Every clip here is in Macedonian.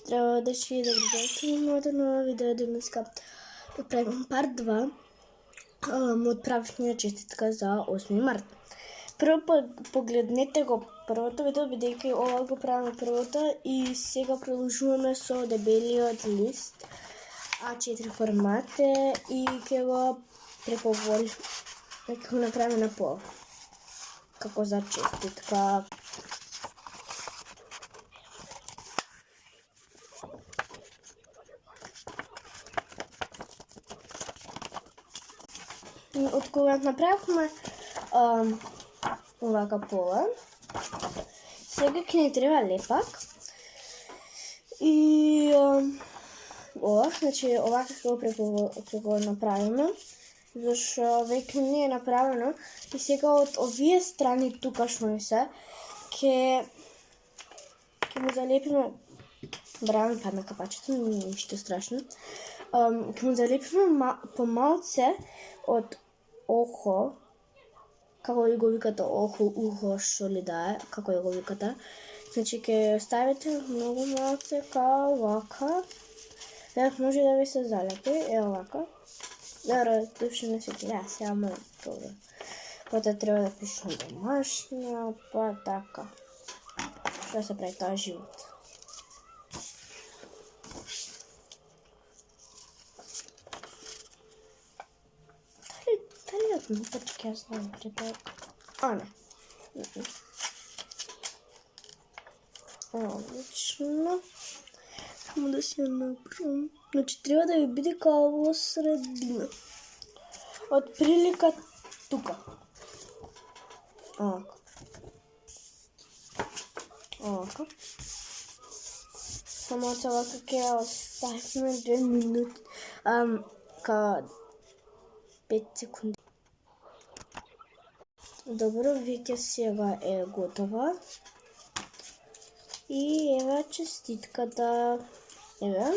Здраво, дошли да гледате моето ново видео. Денеска правим парт 2. Отправихме честитка за 8 март. Прво погледнете го првото видео, бидејќи ова го правиме првото и сега продолжуваме со дебелиот лист А4 формат и ќе го преповолиме, ќе го направиме на пол како за честитка. Од кога направивме овака пола, сега ќе ни треба лепак и ова, значи овака ќе го направиме, зашто веќе не е направено и сега од овие страни тукашно се ќе му залепиме, браво, падна капачето, не е ништо страшно, ќе му залепиме помалце од охо, како и го викате охо, ухо, што ли да е, како и го викате. Значи ќе ставите многу малце као овака, може да ви се залепи, овака. Добро, души не се гледа, сега ама добро. Потоа треба да пишем домашна, па така. Што се прави, тоа живот. Дали пачки јас знам треба... не. Одлично. Само да си ја направам. Значи треба да ви биде као во средина. Од прилика тука. Овака. Овака. Само овака ќе оставиме 2 минути. Као 5 секунди. Добро, веќе сега е готова. И ева честитката. Еве.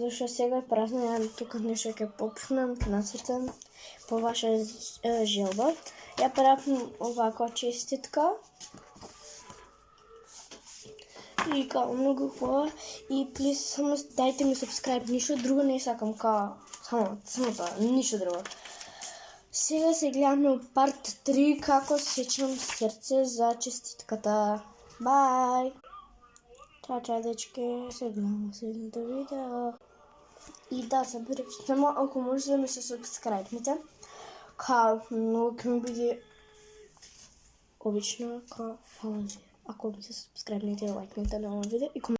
Зашто сега е празно, ја тука нешто ќе попнам, ќе нацртам по ваша желба. Ја правам оваква честитка. И као многу хубава. И плиз, само дајте ми subscribe, ништо друго не сакам, као само тоа, ништо друго. Сега се гледаме парт 3, како сечам срце за честитката. Бај! Чао, дечки, се гледаме следното видео. И да, само ако може да ми се subscribe-мите, као многу ќе ми биде обично, као фала ви. Ако ми се subscribe-мите, лайкнете на ово видео и